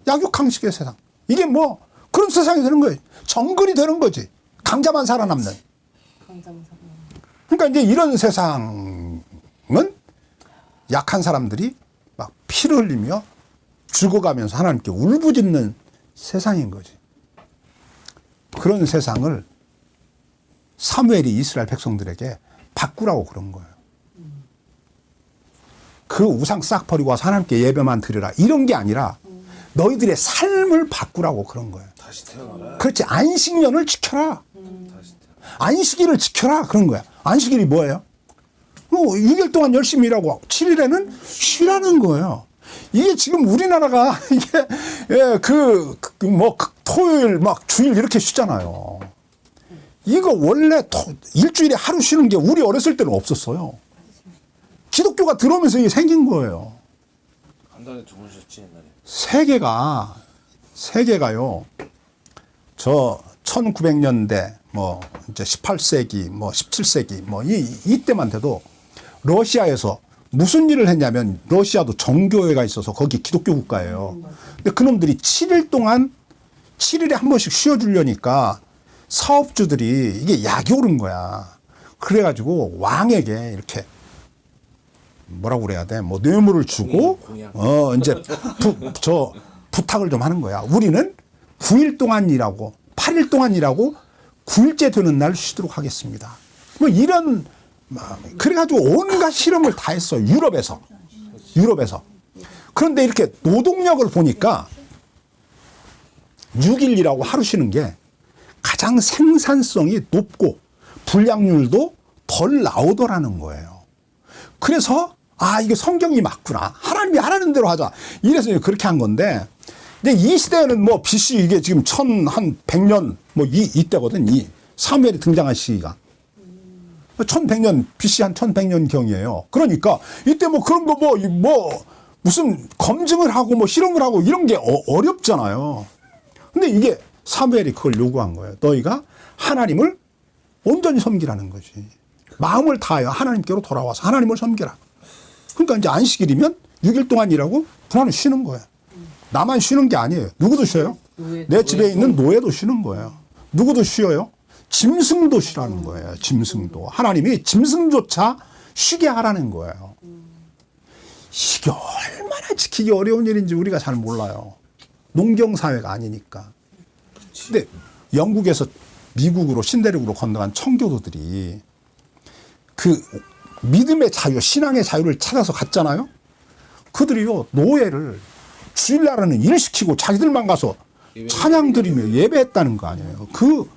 약육강식의 세상. 이게 뭐 그런 세상이 되는 거예요. 정글이 되는 거지. 강자만 살아남는. 그러니까 이제 이런 세상은 약한 사람들이 막 피를 흘리며 죽어가면서 하나님께 울부짖는 세상인 거지. 그런 세상을 사무엘이 이스라엘 백성들에게 바꾸라고 그런 거예요. 그 우상 싹 버리고 와서 하나님께 예배만 드리라. 이런 게 아니라 너희들의 삶을 바꾸라고 그런 거예요. 다시 태어나라. 그렇지. 안식년을 지켜라. 안식일을 지켜라. 그런 거야. 안식일이 뭐예요? 6일 동안 열심히 일하고 7일에는 쉬라는 거예요. 이게 지금 우리나라가 이게 토요일 막 주일 이렇게 쉬잖아요. 이거 원래 일주일에 하루 쉬는 게 우리 어렸을 때는 없었어요. 기독교가 들어오면서 이게 생긴 거예요. 한 달에 2번 쉬었지 옛날에. 세계가요. 저 1900년대 뭐 이제 18세기 뭐 17세기 뭐 이때만 돼도 러시아에서 무슨 일을 했냐면 러시아도 정교회가 있어서 거기 기독교 국가예요. 근데 그놈들이 7일에 한 번씩 쉬어주려니까 사업주들이 이게 약이 오른 거야. 그래가지고 왕에게 이렇게 뭐라고 그래야 돼? 뭐 뇌물을 주고 이제 부탁을 좀 하는 거야. 우리는 9일 동안 일하고 8일 동안 일하고 굴제 되는 날 쉬도록 하겠습니다. 뭐 이런 그래가지고 온갖 실험을 다 했어요. 유럽에서. 그런데 이렇게 노동력을 보니까 6일이라고 하루 쉬는 게 가장 생산성이 높고 불량률도 덜 나오더라는 거예요. 그래서 이게 성경이 맞구나. 하나님이 하라는 대로 하자. 이래서 그렇게 한 건데 근데 이 시대에는 뭐 BC 이게 지금 1100년 뭐 이때거든. 이 사무엘이 등장한 시기가 1100년 BC 한 1100년 경이에요. 그러니까 이때 뭐 그런 거 뭐 무슨 검증을 하고 뭐 실험을 하고 이런 게 어렵잖아요. 근데 이게 사무엘이 그걸 요구한 거예요. 너희가 하나님을 온전히 섬기라는 거지. 마음을 다하여 하나님께로 돌아와서 하나님을 섬기라. 그러니까 이제 안식일이면 6일 동안 일하고 그날은 쉬는 거예요. 나만 쉬는 게 아니에요. 누구도 쉬어요. 내 집에 있는 노예도 쉬는 거예요. 누구도 쉬어요. 짐승도 쉬라는 거예요. 짐승도. 하나님이 짐승조차 쉬게 하라는 거예요. 이게 얼마나 지키기 어려운 일인지 우리가 잘 몰라요. 농경사회가 아니니까. 근데 영국에서 미국으로 신대륙으로 건너간 청교도들이 그 믿음의 자유, 신앙의 자유를 찾아서 갔잖아요. 그들이요 노예를 주일날에는 일시키고 자기들만 가서 찬양 드리며 예배했다는 거 아니에요. 그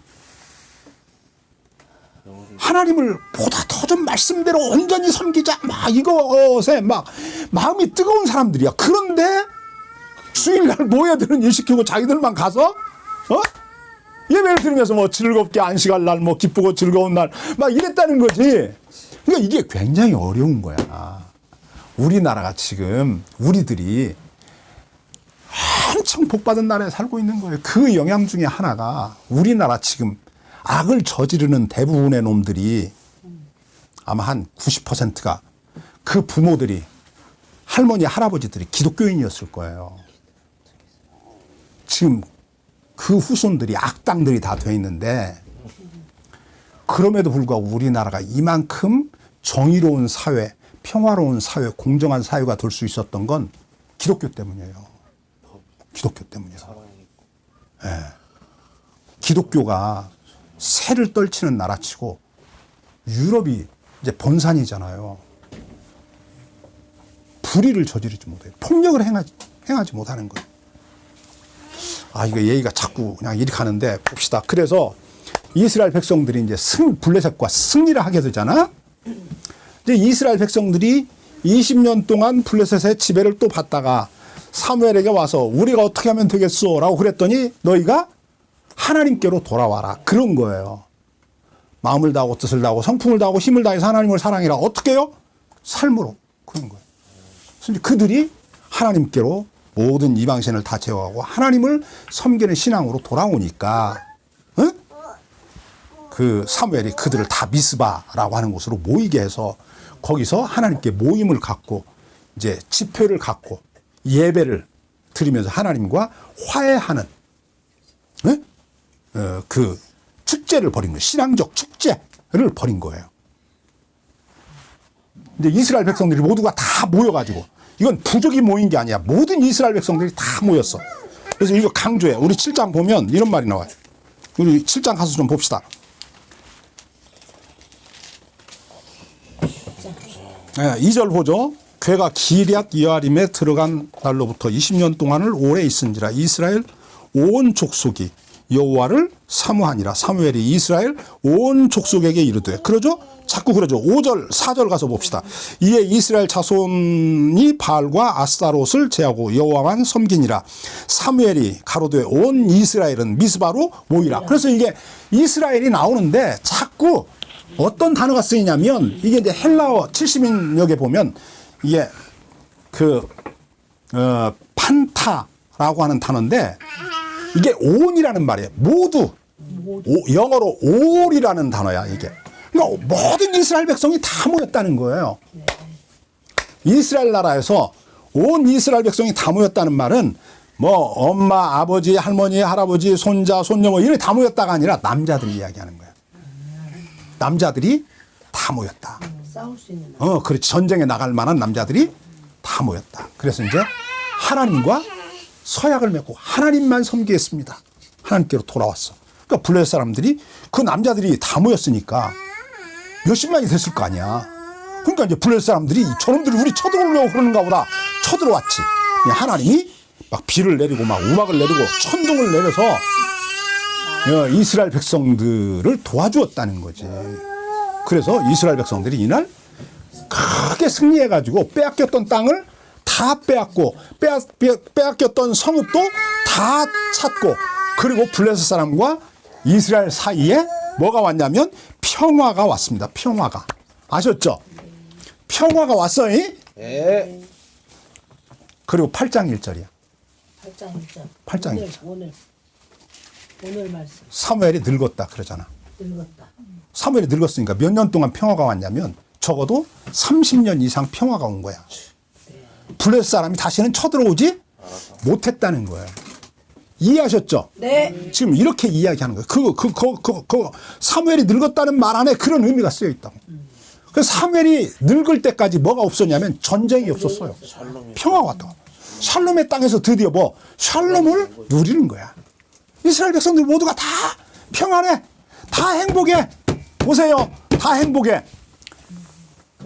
하나님을 보다 더 좀 말씀대로 온전히 섬기자 막 이것에 막 마음이 뜨거운 사람들이야. 그런데 주일날 노예들은 일시키고 자기들만 가서 예배를 드리면서 뭐 즐겁게 안식할 날 뭐 기쁘고 즐거운 날 막 이랬다는 거지. 그러니까 이게 굉장히 어려운 거야. 우리나라가 지금 우리들이 엄청 복받은 나라에 살고 있는 거예요. 그 영향 중에 하나가 우리나라 지금 악을 저지르는 대부분의 놈들이 아마 한 90%가 그 부모들이 할머니 할아버지들이 기독교인이었을 거예요. 지금 그 후손들이 악당들이 다 돼 있는데 그럼에도 불구하고 우리나라가 이만큼 정의로운 사회, 평화로운 사회, 공정한 사회가 될 수 있었던 건 기독교 때문이에요. 기독교 때문이에요. 네. 기독교가 새를 떨치는 나라치고 유럽이 이제 본산이잖아요. 불의를 저지르지 못해요. 폭력을 행하지 못하는 거예요. 이거 얘기가 자꾸 그냥 이렇게 가는데 봅시다. 그래서 이스라엘 백성들이 이제 블레셋과 승리를 하게 되잖아. 이제 이스라엘 백성들이 20년 동안 블레셋의 지배를 또 받다가 사무엘에게 와서 우리가 어떻게 하면 되겠소? 라고 그랬더니 너희가 하나님께로 돌아와라. 그런 거예요. 마음을 다하고 뜻을 다하고 성품을 다하고 힘을 다해서 하나님을 사랑해라. 어떻게 해요? 삶으로. 그런 거예요. 그래서 그들이 하나님께로 모든 이방신을 다 제어하고 하나님을 섬기는 신앙으로 돌아오니까 그 사무엘이 그들을 다 미스바라고 하는 곳으로 모이게 해서 거기서 하나님께 모임을 갖고 이제 집회를 갖고 예배를 드리면서 하나님과 화해하는 그 축제를 벌인 거예요. 신앙적 축제를 벌인 거예요. 근데 이스라엘 백성들이 모두가 다 모여가지고 이건 부족이 모인 게 아니야. 모든 이스라엘 백성들이 다 모였어. 그래서 이거 강조해. 우리 7장 보면 이런 말이 나와요. 우리 7장 가서 좀 봅시다. 네, 2절 보죠. 괴가 기럇 여아림에 들어간 날로부터 20년 동안을 오래 있은지라 이스라엘 온 족속이 여호와를 사모하니라. 사무엘이 이스라엘 온 족속에게 이르되 그러죠? 자꾸 그러죠. 5절 4절 가서 봅시다. 이에 이스라엘 자손이 바알과 아스타롯을 제하고 여호와만 섬기니라. 사무엘이 가로되 온 이스라엘은 미스바로 모이라. 그래서 이게 이스라엘이 나오는데 자꾸 어떤 단어가 쓰이냐면 이게 이제 헬라어 70인역에 보면 이게 판타라고 하는 단어인데 이게 온이라는 말이에요. 모두. 영어로 all이라는 단어야, 이게. 그러니까 모든 이스라엘 백성이 다 모였다는 거예요. 이스라엘 나라에서 온 이스라엘 백성이 다 모였다는 말은 뭐 엄마, 아버지, 할머니, 할아버지, 손자, 손녀 뭐 이런 다 모였다가 아니라 남자들이 이야기하는 거예요. 남자들이 다 모였다. 싸울 수 있는 그렇지. 전쟁에 나갈 만한 남자들이 다 모였다. 그래서 이제 하나님과 서약을 맺고 하나님만 섬기겠습니다. 하나님께로 돌아왔어. 그러니까 블레셋 사람들이 그 남자들이 다 모였으니까 몇십만이 됐을 거 아니야. 그러니까 이제 블레셋 사람들이 저놈들이 우리 쳐들어오려고 그러는가 보다 쳐들어왔지. 하나님이 막 비를 내리고 막 우박을 내리고 천둥을 내려서 이스라엘 백성들을 도와주었다는 거지. 그래서 이스라엘 백성들이 이날 크게 승리해가지고 빼앗겼던 땅을 다 빼앗고 빼앗겼던 성읍도 다 찾고 그리고 블레셋 사람과 이스라엘 사이에 뭐가 왔냐면 평화가 왔습니다. 평화가. 아셨죠? 평화가 왔어요. 예. 그리고 8장 1절이야. 8장 1절. 8장 오늘 말씀. 사무엘이 늙었다 그러잖아. 늙었다. 사무엘이 늙었으니까 몇 년 동안 평화가 왔냐면 적어도 30년 이상 평화가 온 거야. 블레셋 사람이 다시는 쳐들어오지 못했다는 거예요. 이해하셨죠? 네. 지금 이렇게 이야기하는 거예요. 그거 사무엘이 늙었다는 말 안에 그런 의미가 쓰여 있다고. 그래서 사무엘이 늙을 때까지 뭐가 없었냐면 전쟁이 없었어요. 평화가 왔다고. 샬롬의 땅에서 드디어 샬롬을 누리는 거야. 이스라엘 백성들 모두가 다 평안해. 다 행복해. 보세요. 다 행복해.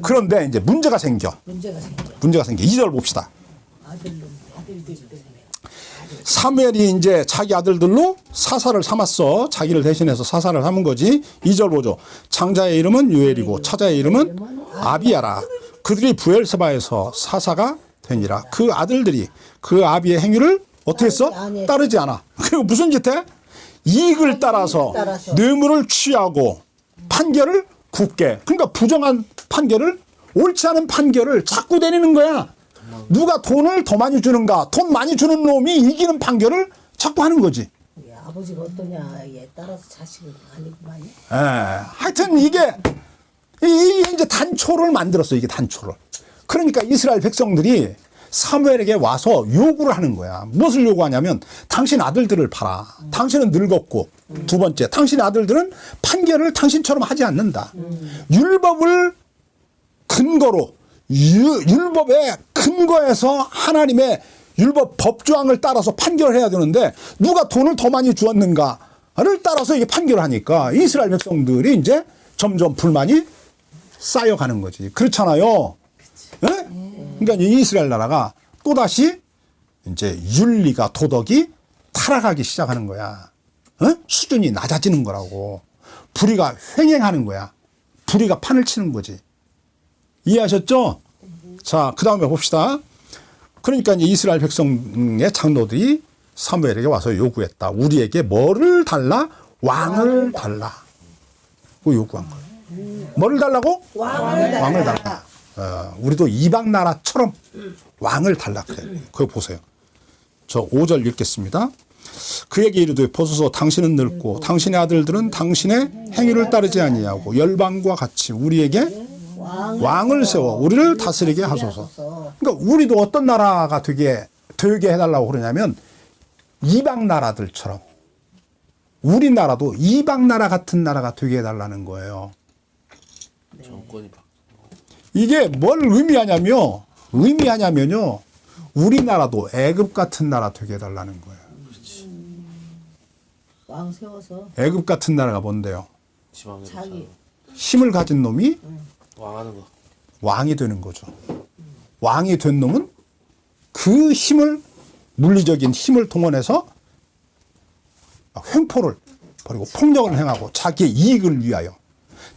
그런데 이제 문제가 생겨. 문제가 2절 봅시다. 아들들 때문에. 사무엘이 이제 자기 아들들로 사사를 삼았어. 자기를 대신해서 사사를 삼은 거지. 2절 보죠. 장자의 이름은 유엘이고 차자의 이름은 아비야라. 그들이 부엘세바에서 사사가 되니라. 그 아들들이 그 아비의 행위를 어떻게 했어? 따르지 않아. 그리고 무슨 짓 해? 이익을 따라서 뇌물을 취하고 판결을 굳게. 그러니까 부정한 판결을 옳지 않은 판결을 자꾸 내리는 거야. 누가 돈을 더 많이 주는가? 돈 많이 주는 놈이 이기는 판결을 자꾸 하는 거지. 아버지가 어떠냐에 따라서 자식은 아니구만요. 하여튼 이게 이제 단초를 만들었어. 이게 단초를. 그러니까 이스라엘 백성들이 사무엘에게 와서 요구를 하는 거야. 무엇을 요구하냐면 당신 아들들을 봐라. 당신은 늙었고 두 번째 당신 아들들은 판결을 당신처럼 하지 않는다. 율법을 근거로 율법의 근거에서 하나님의 율법 법조항을 따라서 판결을 해야 되는데 누가 돈을 더 많이 주었는가를 따라서 이게 판결을 하니까 이스라엘 백성들이 이제 점점 불만이 쌓여가는 거지. 그렇잖아요. 예? 그러니까 이스라엘 나라가 또다시 이제 윤리가 도덕이 타락하기 시작하는 거야. 수준이 낮아지는 거라고. 불의가 횡행하는 거야. 불의가 판을 치는 거지. 이해하셨죠? 자, 그 다음에 봅시다. 그러니까 이제 이스라엘 백성의 장로들이 사무엘에게 와서 요구했다. 우리에게 뭐를 달라? 왕을 달라. 그 요구한 거야. 뭐를 달라고? 왕을 달라. 우리도 이방 나라처럼 왕을 달라 그래. 그거 보세요. 저 5절 읽겠습니다. 그에게 이르되 보소서 당신은 늙고 당신의 아들들은 당신의 행위를 따르지 아니하고 열방과 같이 우리에게 왕을 세워 우리를 다스리게 하소서. 그러니까 우리도 어떤 나라가 되게 해달라고 그러냐면 이방 나라들처럼 우리나라도 이방 나라 같은 나라가 되게 해달라는 거예요. 정권이 바 이게 뭘 의미하냐면요. 우리나라도 애굽 같은 나라 되게 해달라는 거예요. 왕 세워서 애굽 같은 나라가 뭔데요? 지방에 자기 힘을 가진 놈이 왕하는 거. 왕이 되는 거죠. 왕이 된 놈은 그 힘을 물리적인 힘을 동원해서 횡포를 벌이고 폭력을 행하고 자기의 이익을 위하여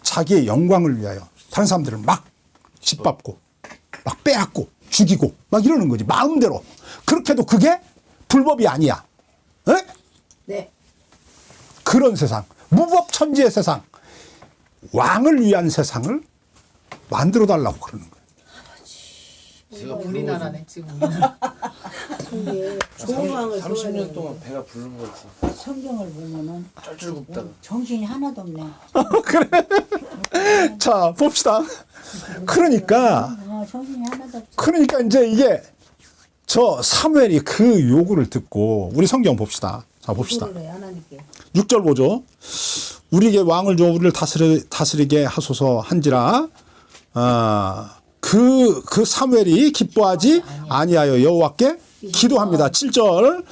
자기의 영광을 위하여 다른 사람들을 막 짓밟고 막 빼앗고 죽이고 막 이러는 거지. 마음대로. 그렇게 해도 그게 불법이 아니야. 에? 네. 그런 세상. 무법천지의 세상. 왕을 위한 세상을 만들어 달라고 그러는 거예요. 제가 우리나라네 지금 우리나라. 이게 좋은 왕을 30년 동안 배가 부른 거지. 성경을 보면은 쩔쩔 굽다가. 정신이 하나도 없네. 자, 봅시다. 그러니까 정신이 하나도 없어. 그러니까 이제 이게 저 사무엘이 그 요구를 듣고 우리 성경 봅시다. 자, 봅시다. 그거를 하나님께 6절 보죠. 우리에게 왕을 줘 우리를 다스리게 하소서 한지라. 그 사무엘이 기뻐하지 아니하여 여호와께 기도합니다. 7절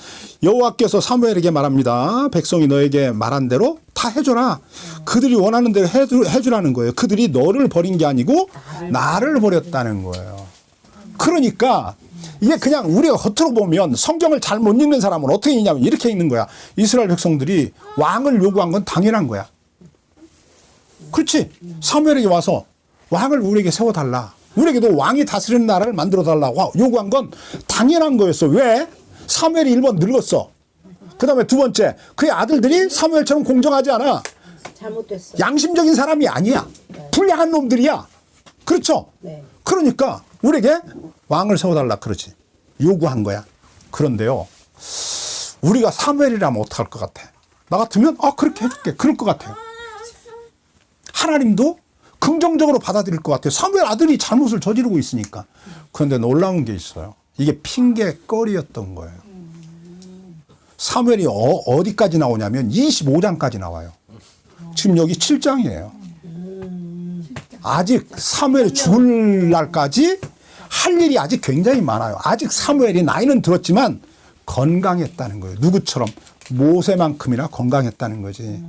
여호와께서 사무엘에게 말합니다. 백성이 너에게 말한 대로 다 해줘라. 그들이 원하는 대로 해주라는 거예요. 그들이 너를 버린 게 아니고 나를 버렸다는 거예요. 그러니까 이게 그냥 우리가 겉으로 보면 성경을 잘 못 읽는 사람은 어떻게 읽냐면 이렇게 읽는 거야. 이스라엘 백성들이 왕을 요구한 건 당연한 거야. 그렇지. 사무엘에게 와서 왕을 우리에게 세워달라. 우리에게도 왕이 다스리는 나라를 만들어달라고 요구한 건 당연한 거였어. 왜? 사무엘이 1번 늙었어. 그 다음에 두 번째, 그의 아들들이 사무엘처럼 공정하지 않아. 잘못됐어. 양심적인 사람이 아니야. 불량한 놈들이야. 그렇죠? 네. 그러니까 우리에게 왕을 세워달라 그러지. 요구한 거야. 그런데요, 우리가 사무엘이라면 어떡할 것 같아? 나 같으면 그렇게 해줄게. 그럴 것 같아요. 하나님도 긍정적으로 받아들일 것 같아요. 사무엘 아들이 잘못을 저지르고 있으니까. 그런데 놀라운 게 있어요. 이게 핑계거리였던 거예요. 사무엘이 어디까지 나오냐면 25장까지 나와요. 지금 여기 7장이에요. 아직 사무엘이 죽을 날까지 할 일이 아직 굉장히 많아요. 아직 사무엘이 나이는 들었지만 건강했다는 거예요. 누구처럼 모세만큼이나 건강했다는 거지.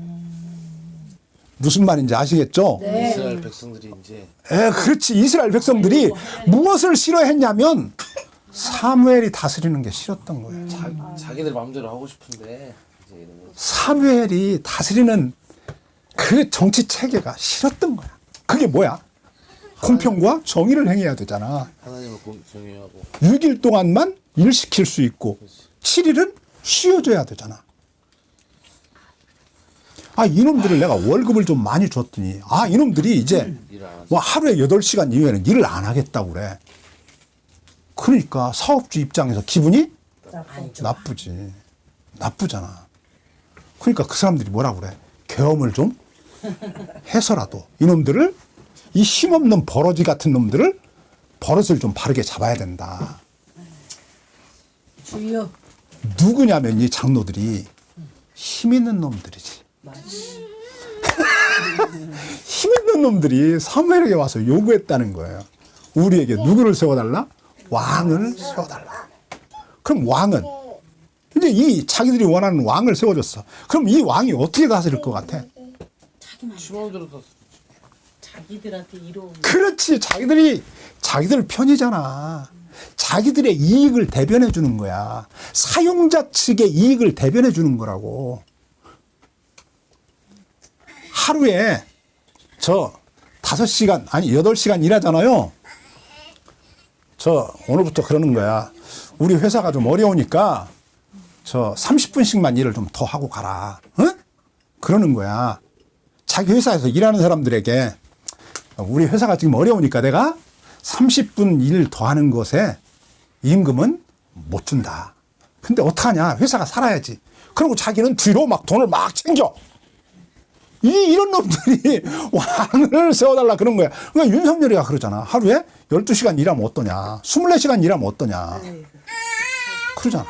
무슨 말인지 아시겠죠? 네. 이스라엘 백성들이 이제 그렇지. 이스라엘 백성들이 무엇을 싫어했냐면 사무엘이 다스리는 게 싫었던 거예요. 자기들 마음대로 하고 싶은데 이제 이런 거. 사무엘이 다스리는 그 정치 체계가 싫었던 거야. 그게 뭐야? 공평과 정의를 행해야 되잖아. 하나님을 공경하고 6일 동안만 일 시킬 수 있고 7일은 쉬어줘야 되잖아. 이놈들을 내가 월급을 좀 많이 줬더니 이놈들이 이제 일 안 하죠. 뭐 하루에 8시간 이후에는 일을 안 하겠다고 그래. 그러니까 사업주 입장에서 기분이 나쁘지. 나쁘잖아. 그러니까 그 사람들이 뭐라고 그래? 계엄을 좀 해서라도 이놈들을, 이 힘없는 버러지 같은 놈들을 버릇을 좀 바르게 잡아야 된다. 주여. 누구냐면 이 장로들이 힘 있는 놈들이지. 힘 있는 놈들이 사무엘에게 와서 요구했다는 거예요. 우리에게 누구를 세워달라? 왕을 세워달라. 그럼 왕은 이제 이 자기들이 원하는 왕을 세워줬어. 그럼 이 왕이 어떻게 다스릴 것 같아? 주마음대로 다 자기들한테 이로운. 그렇지. 자기들 편이잖아. 자기들의 이익을 대변해 주는 거야. 사용자 측의 이익을 대변해 주는 거라고. 하루에 5시간, 아니 8시간 일하잖아요. 오늘부터 그러는 거야. 우리 회사가 좀 어려우니까 30분씩만 일을 좀 더 하고 가라. 응? 그러는 거야. 자기 회사에서 일하는 사람들에게 우리 회사가 지금 어려우니까 내가 30분 일 더 하는 것에 임금은 못 준다. 근데 어떡하냐. 회사가 살아야지. 그리고 자기는 뒤로 막 돈을 막 챙겨. 이런 놈들이 왕을 세워달라 그런 거야. 그러니까 윤석열이가 그러잖아. 하루에 12시간 일하면 어떠냐. 24시간 일하면 어떠냐. 그러잖아.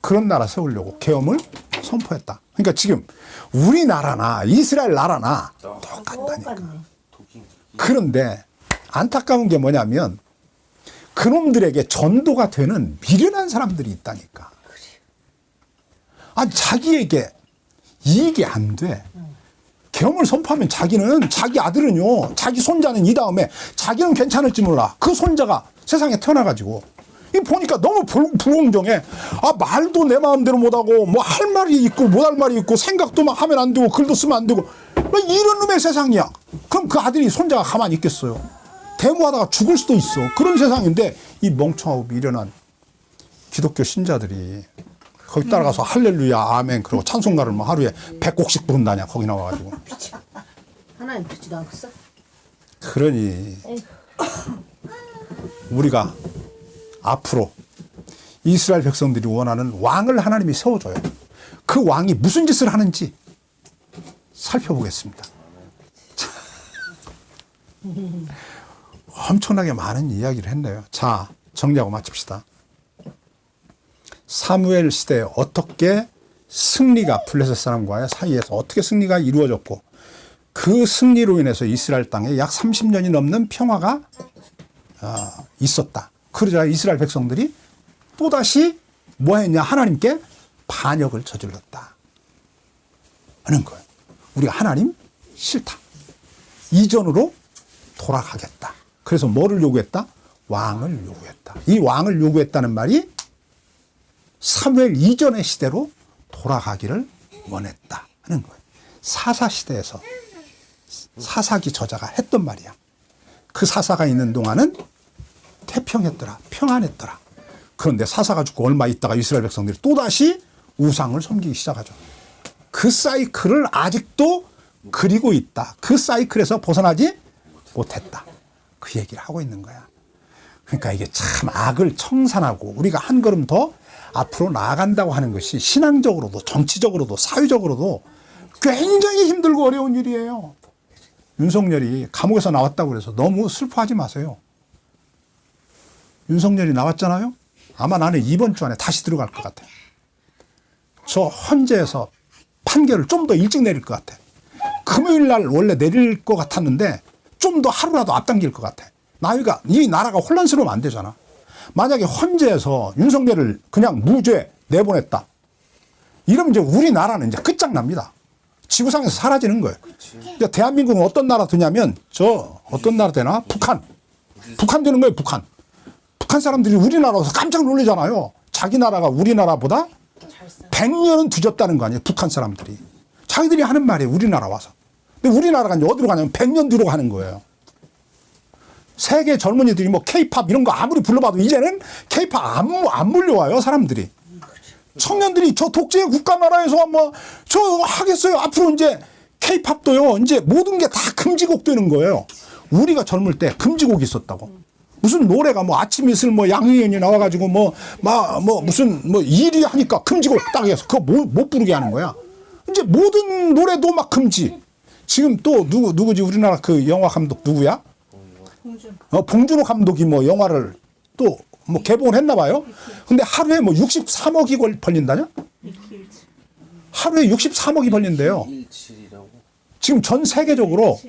그런 나라 세우려고 계엄을 선포했다. 그러니까 지금 우리나라나 이스라엘 나라나 똑같다니까. 독이 그런데 안타까운 게 뭐냐면 그놈들에게 전도가 되는 미련한 사람들이 있다니까. 자기에게 이익이 안 돼. 계엄을 선포하면 자기 아들은요, 자기 손자는 이 다음에 자기는 괜찮을지 몰라. 그 손자가 세상에 태어나가지고. 이 보니까 너무 불공정해. 말도 내 마음대로 못하고, 뭐 할 말이 있고, 못 할 말이 있고, 생각도 막 하면 안 되고, 글도 쓰면 안 되고. 이런 놈의 세상이야. 그럼 그 아들이 손자가 가만히 있겠어요. 데모하다가 죽을 수도 있어. 그런 세상인데, 이 멍청하고 미련한 기독교 신자들이 거기 따라가서 할렐루야, 아멘, 그리고 찬송가를 뭐 하루에 100곡씩 부른다냐, 거기 나와가지고. 하나님 듣지도 않겠어? 그러니, 우리가 앞으로 이스라엘 백성들이 원하는 왕을 하나님이 세워줘요. 그 왕이 무슨 짓을 하는지 살펴보겠습니다. 엄청나게 많은 이야기를 했네요. 자, 정리하고 마칩시다. 사무엘 시대에 어떻게 승리가 블레셋 사람과의 사이에서 어떻게 승리가 이루어졌고 그 승리로 인해서 이스라엘 땅에 약 30년이 넘는 평화가 있었다. 그러자 이스라엘 백성들이 또다시 뭐 했냐? 하나님께 반역을 저질렀다 하는 거예요. 우리가 하나님 싫다. 이전으로 돌아가겠다. 그래서 뭐를 요구했다? 왕을 요구했다. 이 왕을 요구했다는 말이 사무엘 이전의 시대로 돌아가기를 원했다 하는 거예요. 사사시대에서 사사기 저자가 했던 말이야. 그 사사가 있는 동안은 태평했더라. 평안했더라. 그런데 사사가 죽고 얼마 있다가 이스라엘 백성들이 또다시 우상을 섬기기 시작하죠. 그 사이클을 아직도 그리고 있다. 그 사이클에서 벗어나지 못했다. 그 얘기를 하고 있는 거야. 그러니까 이게 참 악을 청산하고 우리가 한 걸음 더 앞으로 나아간다고 하는 것이 신앙적으로도 정치적으로도 사회적으로도 굉장히 힘들고 어려운 일이에요. 윤석열이 감옥에서 나왔다고 그래서 너무 슬퍼하지 마세요. 윤석열이 나왔잖아요. 아마 나는 이번 주 안에 다시 들어갈 것 같아. 저 헌재에서 판결을 좀 더 일찍 내릴 것 같아. 금요일 날 원래 내릴 것 같았는데 좀 더 하루라도 앞당길 것 같아. 이 나라가 혼란스러우면 안 되잖아. 만약에 헌재에서 윤석열을 그냥 무죄 내보냈다. 이러면 이제 우리나라는 이제 끝장납니다. 지구상에서 사라지는 거예요. 그러니까 대한민국은 어떤 나라 되냐면 어떤 나라 되나? 북한 되는 거예요. 북한 사람들이 우리나라 와서 깜짝 놀라잖아요. 자기 나라가 우리나라보다 100년은 뒤졌다는 거 아니에요. 북한 사람들이. 자기들이 하는 말이에요. 우리나라 와서. 근데 우리나라가 이제 어디로 가냐면 100년 뒤로 가는 거예요. 세계 젊은이들이 뭐 케이팝 이런 거 아무리 불러봐도 이제는 케이팝 안 물려와요. 사람들이. 청년들이 저 독재 국가 나라에서 뭐 저 하겠어요. 앞으로 이제 케이팝도요. 이제 모든 게 다 금지곡 되는 거예요. 우리가 젊을 때 금지곡이 있었다고. 무슨 노래가 뭐 아침 이슬 뭐 양희은이 나와가지고 무슨 1위 하니까 금지곡 딱 해서 그거 못 부르게 하는 거야. 이제 모든 노래도 막 금지. 지금 또 누구지 우리나라 그 영화 감독 누구야? 봉준호 감독이 뭐 영화를 또 뭐 개봉을 했나 봐요. 근데 하루에 뭐 63억이 벌린다냐? 하루에 63억이 벌린대요. 117이라고. 지금 전 세계적으로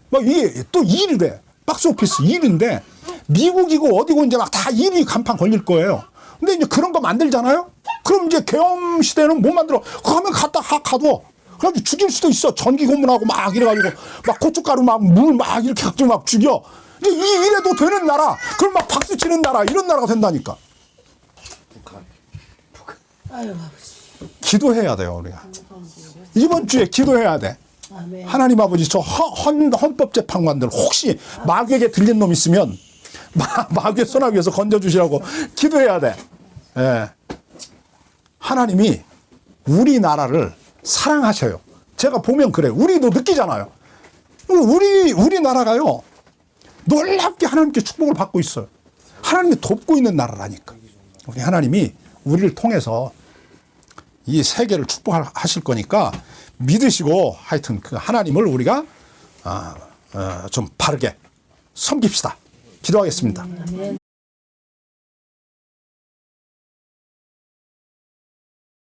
막 이게 또 1위래. 박스 오피스 1위인데 미국이고 어디고 이제 막 다 1위 간판 걸릴 거예요. 근데 이제 그런 거 만들잖아요? 그럼 이제 계엄 시대는 못 만들어. 그러면 가둬. 그래가지고 죽일 수도 있어. 전기 고문하고 막 이래가지고 막 고춧가루 막 물 막 이렇게 갖고 막 죽여. 이제 이래도 되는 나라. 그럼 막 박수 치는 나라. 이런 나라가 된다니까. 북한. 아유 아버지. 기도해야 돼요, 우리가. 이번 주에 기도해야 돼. 아멘. 하나님 아버지 저 헌법재판관들 혹시 마귀에게 들린 놈 있으면 마귀의 소나기에서 건져주시라고 기도해야 돼. 예. 하나님이 우리나라를 사랑하셔요. 제가 보면 그래요. 우리도 느끼잖아요. 우리나라가요. 놀랍게 하나님께 축복을 받고 있어요. 하나님이 돕고 있는 나라라니까. 우리 하나님이 우리를 통해서 이 세계를 축복하실 거니까 믿으시고 하여튼 그 하나님을 우리가 좀 바르게 섬깁시다. 기도하겠습니다.